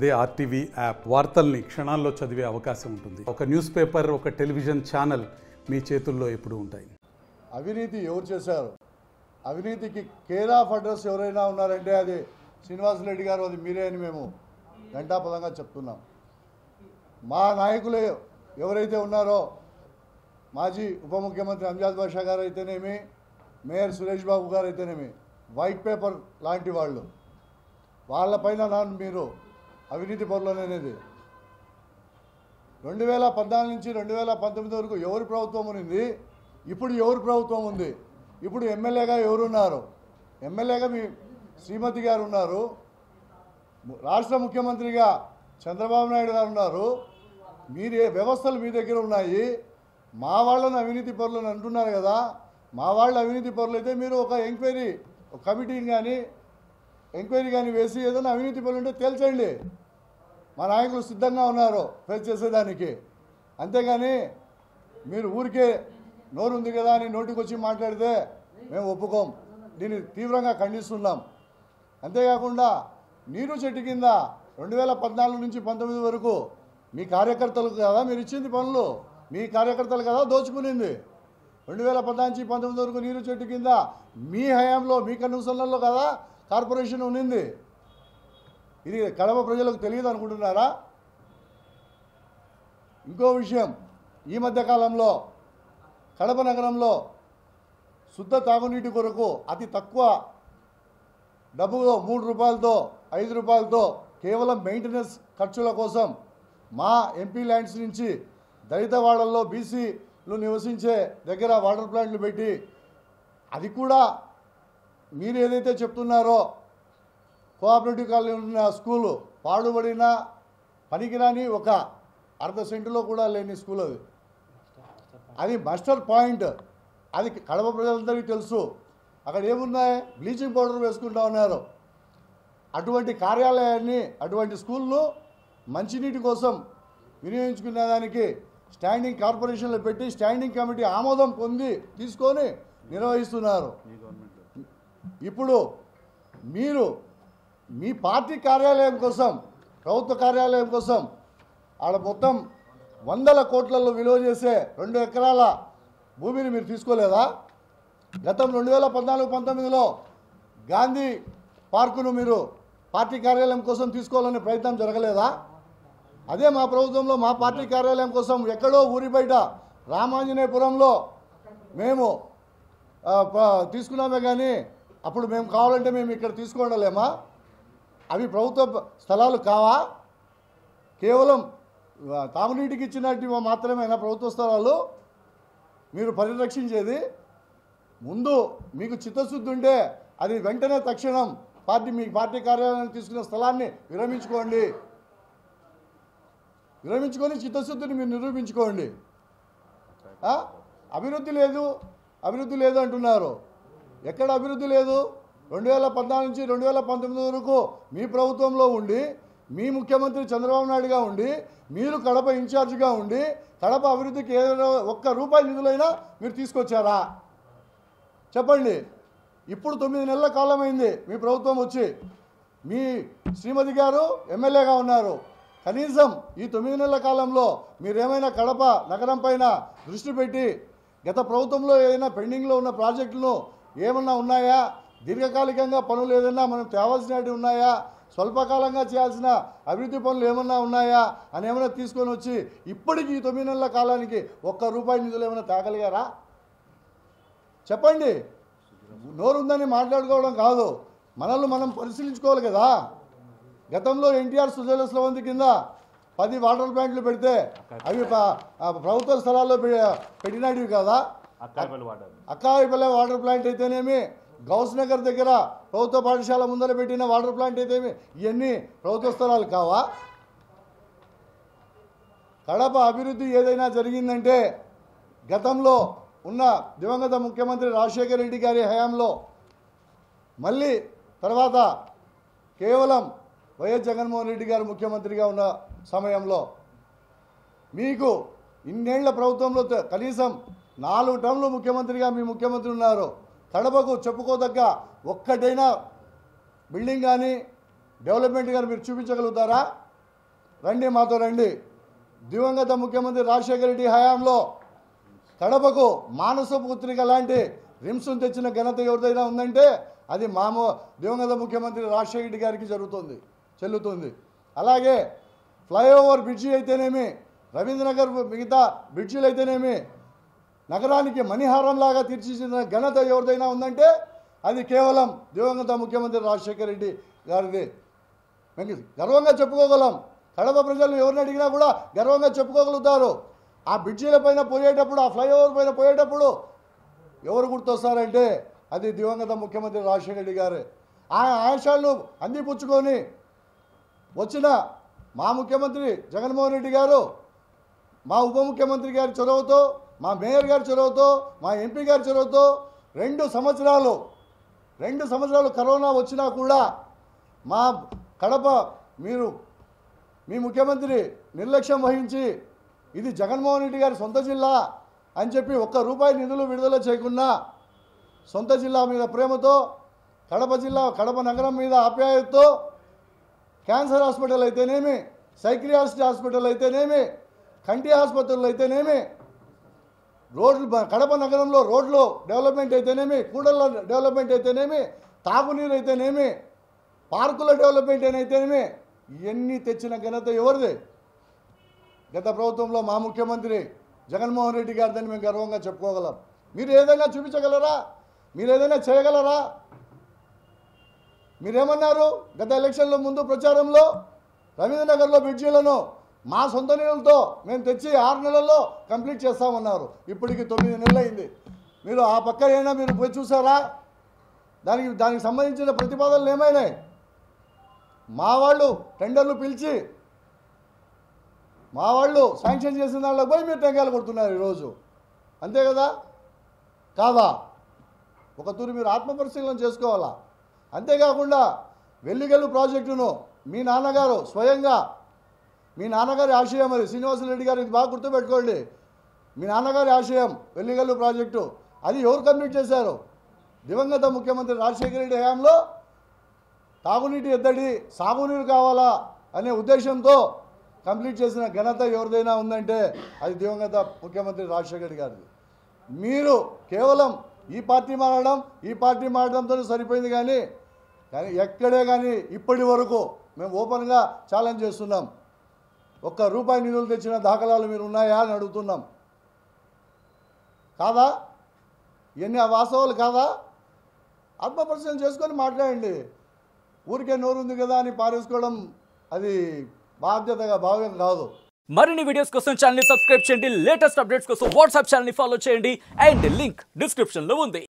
అదే RTV app వార్తల్ని క్షణాల్లో చదివే అవకాశం ఉంటుంది. ఒక న్యూస్ పేపర్, ఒక టెలివిజన్ ఛానల్ మీ చేతుల్లో ఎప్పుడూ ఉంటాయి. అవినీతి ఎవరు చేశారు? అవినీతికి కేర్ ఆఫ్ అడ్రస్ ఎవరైనా ఉన్నారంటే అది శ్రీనివాసరెడ్డి గారు, అది మీరే అని మేము ఘంటాపదంగా చెప్తున్నాం. మా నాయకులు ఎవరైతే ఉన్నారో, మాజీ ఉప ముఖ్యమంత్రి అంజాద్ బాషా గారు అయితేనేమి, మేయర్ సురేష్ బాబు గారు అయితేనేమి, వైట్ పేపర్ లాంటి వాళ్ళు, వాళ్ళపైన మీరు అవినీతి పరులు అనేది 2014 నుంచి 2019 వరకు ఎవరి ప్రభుత్వం ఉంది? ఇప్పుడు ఎవరి ప్రభుత్వం ఉంది? ఇప్పుడు ఎమ్మెల్యేగా ఎవరున్నారు? ఎమ్మెల్యేగా మీ శ్రీమతి గారు ఉన్నారు, రాష్ట్ర ముఖ్యమంత్రిగా చంద్రబాబు నాయుడు గారు ఉన్నారు. మీరే వ్యవస్థలు మీ దగ్గర ఉన్నాయి. మా వాళ్ళని అవినీతి పరులను అంటున్నారు కదా. మా వాళ్ళు అవినీతి పరులు అయితే మీరు ఒక ఎంక్వైరీ కమిటీని కానీ ఎంక్వైరీ కానీ వేసి ఏదైనా అవినీతి పనులు ఉంటే తేల్చండి. మా నాయకులు సిద్ధంగా ఉన్నారు ఫేస్ చేసేదానికి. అంతేగాని మీరు ఊరికే నోరుంది కదా అని నోటికి వచ్చి మాట్లాడితే మేము ఒప్పుకోం. దీన్ని తీవ్రంగా ఖండిస్తున్నాం. అంతేకాకుండా నీరు చెట్టు కింద 2014 నుంచి 19 వరకు మీ కార్యకర్తలకు కదా మీరు ఇచ్చింది పనులు, మీ కార్యకర్తలు కదా దోచుకునింది. 2014 నుంచి 19 వరకు నీరు చెట్టు కింద మీ హయాంలో, మీ కన్నుసన్లలో కదా కార్పొరేషన్ ఉన్నింది. ఇది కడప ప్రజలకు తెలియదు అనుకుంటున్నారా? ఇంకో విషయం, ఈ మధ్య కాలంలో కడప నగరంలో శుద్ధ తాగునీటి కొరకు అతి తక్కువ డబ్బులో 3 రూపాయలతో 5 రూపాయలతో కేవలం మెయింటెనెన్స్ ఖర్చుల కోసం మా ఎంపీ ల్యాండ్స్ నుంచి దళితవాడల్లో బీసీలు నివసించే దగ్గర వాటర్ ప్లాంట్లు పెట్టి, అది కూడా మీరు ఏదైతే చెప్తున్నారో కోఆపరేటివ్ కాలనీ ఉన్న స్కూలు పాడుబడిన పనికిరాని ఒక అర్ధ సెంటులో కూడా లేని స్కూల్ అది మాస్టర్ పాయింట్. అది కడప ప్రజలందరికీ తెలుసు. అక్కడ ఏమున్నాయి? బ్లీచింగ్ పౌడర్ వేసుకుంటా ఉన్నారు. అటువంటి కార్యాలయాన్ని, అటువంటి స్కూల్ను మంచినీటి కోసం వినియోగించుకునేదానికి స్టాండింగ్ కార్పొరేషన్లో పెట్టి స్టాండింగ్ కమిటీ ఆమోదం పొంది తీసుకొని నిర్వహిస్తున్నారు. ఇప్పుడు మీరు మీ పార్టీ కార్యాలయం కోసం, ప్రభుత్వ కార్యాలయం కోసం ఆడ మొత్తం 100 కోట్లలో విలువ చేసే 2 ఎకరాల భూమిని మీరు తీసుకోలేదా? గతం 2014-19లో గాంధీ పార్కును మీరు పార్టీ కార్యాలయం కోసం తీసుకోవాలనే ప్రయత్నం జరగలేదా? అదే మా ప్రభుత్వంలో మా పార్టీ కార్యాలయం కోసం ఎక్కడో ఊరి బయట రామాంజనేయపురంలో మేము తీసుకున్నామే. కానీ అప్పుడు మేము కావాలంటే మేము ఇక్కడ తీసుకోవడలేమా? అవి ప్రభుత్వ స్థలాలు కావా? కేవలం తాగునీటికి ఇచ్చినట్టు మాత్రమేనా ప్రభుత్వ స్థలాలు మీరు పరిరక్షించేది? ముందు మీకు చిత్తశుద్ధి ఉంటే అది వెంటనే తక్షణం మీ పార్టీ కార్యాలయాన్ని తీసుకున్న స్థలాన్ని విరమించుకొని చిత్తశుద్ధిని మీరు నిరూపించుకోండి. అభివృద్ధి లేదు అంటున్నారు. ఎక్కడ అభివృద్ధి లేదు? 2014 నుంచి 2019 వరకు మీ ప్రభుత్వంలో ఉండి, మీ ముఖ్యమంత్రి చంద్రబాబు నాయుడుగా ఉండి, మీరు కడప ఇన్ఛార్జిగా ఉండి, కడప అభివృద్ధికి ఏదైనా ₹1 నిధులైనా మీరు తీసుకొచ్చారా? చెప్పండి. ఇప్పుడు 9 నెలల కాలం అయింది మీ ప్రభుత్వం వచ్చి. మీ శ్రీమతి గారు ఎమ్మెల్యేగా ఉన్నారు. కనీసం ఈ 9 నెలల కాలంలో మీరేమైనా కడప నగరం పైన దృష్టి పెట్టి గత ప్రభుత్వంలో ఏదైనా పెండింగ్లో ఉన్న ప్రాజెక్టులు ఏమన్నా ఉన్నాయా? దీర్ఘకాలికంగా పనులు ఏదైనా మనం తేవాల్సినవి ఉన్నాయా? స్వల్పకాలంగా చేయాల్సిన అభివృద్ధి పనులు ఏమన్నా ఉన్నాయా అని ఏమైనా తీసుకొని వచ్చి ఇప్పటికీ ఈ 9 నెలల కాలానికి ₹1 నిధులు ఏమైనా తేగలిగారా? చెప్పండి. నోరుందని మాట్లాడుకోవడం కాదు, మనల్ని మనం పరిశీలించుకోవాలి కదా. గతంలో ఎన్టీఆర్ సుజల స్రవంతి కింద 10 వాటర్ ప్లాంట్లు పెడితే అవి ప్రభుత్వ స్థలాల్లో పెట్టినవి కదా. అక్కాయిపల్లె వాటర్ ప్లాంట్ అయితేనేమి, గౌస్ నగర్ దగ్గర ప్రభుత్వ పాఠశాల ముందర పెట్టిన వాటర్ ప్లాంట్ అయితేమి, ఇవన్నీ ప్రభుత్వ స్థలాలు కావా? కడప అభివృద్ధి ఏదైనా జరిగిందంటే గతంలో ఉన్న దివంగత ముఖ్యమంత్రి రాజశేఖర రెడ్డి గారి హయాంలో, మళ్ళీ తర్వాత కేవలం వైఎస్ జగన్మోహన్ రెడ్డి గారు ముఖ్యమంత్రిగా ఉన్న సమయంలో మీకు ఇన్నేళ్ల ప్రభుత్వంలో కనీసం 4 టర్మ్లు ముఖ్యమంత్రిగా మీ ముఖ్యమంత్రి ఉన్నారు. కడపకు చెప్పుకోదగ్గ ఒక్కటైనా బిల్డింగ్ కానీ డెవలప్మెంట్ కానీ మీరు చూపించగలుగుతారా? రండి, మాతో రండి. దివంగత ముఖ్యమంత్రి రాజశేఖర రెడ్డి హయాంలో కడపకు మానసపుత్రిక లాంటి రిమ్స్ను తెచ్చిన ఘనత ఎవరిదైనా ఉందంటే అది దివంగత ముఖ్యమంత్రి రాజశేఖర రెడ్డి గారికి చెల్లుతుంది. అలాగే ఫ్లైఓవర్ బ్రిడ్జి అయితేనేమి, రవీంద్రనగర్ మిగతా బ్రిడ్జిలు అయితేనేమి నగరానికి మణిహారంలాగా తీర్చిదిద్దిన ఘనత ఎవరిదైనా ఉందంటే అది కేవలం దివంగత ముఖ్యమంత్రి రాజశేఖర రెడ్డి గారిది. గర్వంగా చెప్పుకోగలం. కడప ప్రజలు ఎవరిని అడిగినా కూడా గర్వంగా చెప్పుకోగలుగుతారు. ఆ బ్రిడ్జీల పైన పోయేటప్పుడు, ఆ ఫ్లైఓవర్ పైన పోయేటప్పుడు ఎవరు గుర్తొస్తారంటే అది దివంగత ముఖ్యమంత్రి రాజశేఖర రెడ్డి గారే. ఆ ఆశయాలను అందిపుచ్చుకొని వచ్చిన మా ముఖ్యమంత్రి జగన్మోహన్ రెడ్డి గారు, మా ఉప ముఖ్యమంత్రి గారి చొరవతో, మా మేయర్ గారి చొరవతో, మా ఎంపీ గారి చొరవతో 2 సంవత్సరాలు కరోనా వచ్చినా కూడా మా కడప మీ ముఖ్యమంత్రి నిర్లక్ష్యం వహించి ఇది జగన్మోహన్ రెడ్డి గారి సొంత జిల్లా అని చెప్పి ₹1 నిధులు విడుదల చేయకుండా సొంత జిల్లా మీద ప్రేమతో కడప నగరం మీద ఆప్యాయతతో క్యాన్సర్ హాస్పిటల్ అయితేనేమి, సైక్రియాలజీ హాస్పిటల్ అయితేనేమి, కంటి ఆసుపత్రులు అయితేనేమి, కడప నగరంలో రోడ్లు డెవలప్మెంట్ అయితేనేమి, కూడళ్ళ డెవలప్మెంట్ అయితేనేమి, తాగునీరు అయితేనేమి, పార్కుల డెవలప్మెంట్ అయితేనేమి ఇవన్నీ తెచ్చిన ఘనత ఎవరిది? గత ప్రభుత్వంలో మా ముఖ్యమంత్రి జగన్మోహన్ రెడ్డి గారిదని మేము గర్వంగా చెప్పుకోగలం. మీరు ఏదైనా చూపించగలరా? మీరు ఏదైనా చేయగలరా? మీరేమన్నారు గత ఎలక్షన్ల ముందు ప్రచారంలో? రవీంద్రనగర్లో బ్రిడ్జీలను మా సొంత నిధులతో మేము తెచ్చి 6 నెలల్లో కంప్లీట్ చేస్తామన్నారు. ఇప్పటికి 9 నెలలు అయింది. మీరు ఆ పక్క అయినా మీరు పోయి చూసారా? దానికి సంబంధించిన ప్రతిపాదనలు ఏమైనాయి? మా వాళ్ళు టెండర్లు పిలిచి మా వాళ్ళు శాంక్షన్ చేసిన దాంట్లో పోయి మీరు టెంకాయలు కొడుతున్నారు ఈరోజు. అంతే కదా కాదా? ఒక తూరి మీరు ఆత్మపరిశీలన చేసుకోవాలా. అంతేకాకుండా వెల్లిగల్లు ప్రాజెక్టును మీ నాన్నగారు స్వయంగా, మీ నాన్నగారి ఆశయం అది, శ్రీనివాసరెడ్డి గారు ఇది బాగా గుర్తుపెట్టుకోండి. మీ నాన్నగారి ఆశయం వెల్లిగల్లు ప్రాజెక్టు, అది ఎవరు కంప్లీట్ చేశారు? దివంగత ముఖ్యమంత్రి రాజశేఖర రెడ్డి హయాంలో తాగునీటి ఎద్దడి, సాగునీరు కావాలా అనే ఉద్దేశంతో కంప్లీట్ చేసిన ఘనత ఎవరిదైనా ఉందంటే అది దివంగత ముఖ్యమంత్రి రాజశేఖర రెడ్డి గారిది. మీరు కేవలం ఈ పార్టీ మారడంతో సరిపోయింది. కానీ ఎక్కడే కానీ ఇప్పటి వరకు మేము ఓపెన్గా ఛాలెంజ్ చేస్తున్నాం. ₹1 నిధులు తెచ్చిన దాఖలాలు మీరు ఉన్నాయా అని అడుగుతున్నాం. కాదా? ఇవన్నీ ఆ వాస్తవాలు కాదా? ఆత్మపరిశీలన చేసుకొని మాట్లాడండి. ఊరికే నోరుంది కదా అని పారేసుకోవడం అది భావ్యం కాదు. మరిన్ని వీడియోస్ కోసం ఛానల్ ని సబ్స్క్రైబ్ చేయండి. లేటెస్ట్ అప్డేట్స్ కోసం వాట్సాప్ ఛానల్ ని ఫాలో చేయండి. అండ్ లింక్ డిస్క్రిప్షన్ లో ఉంది.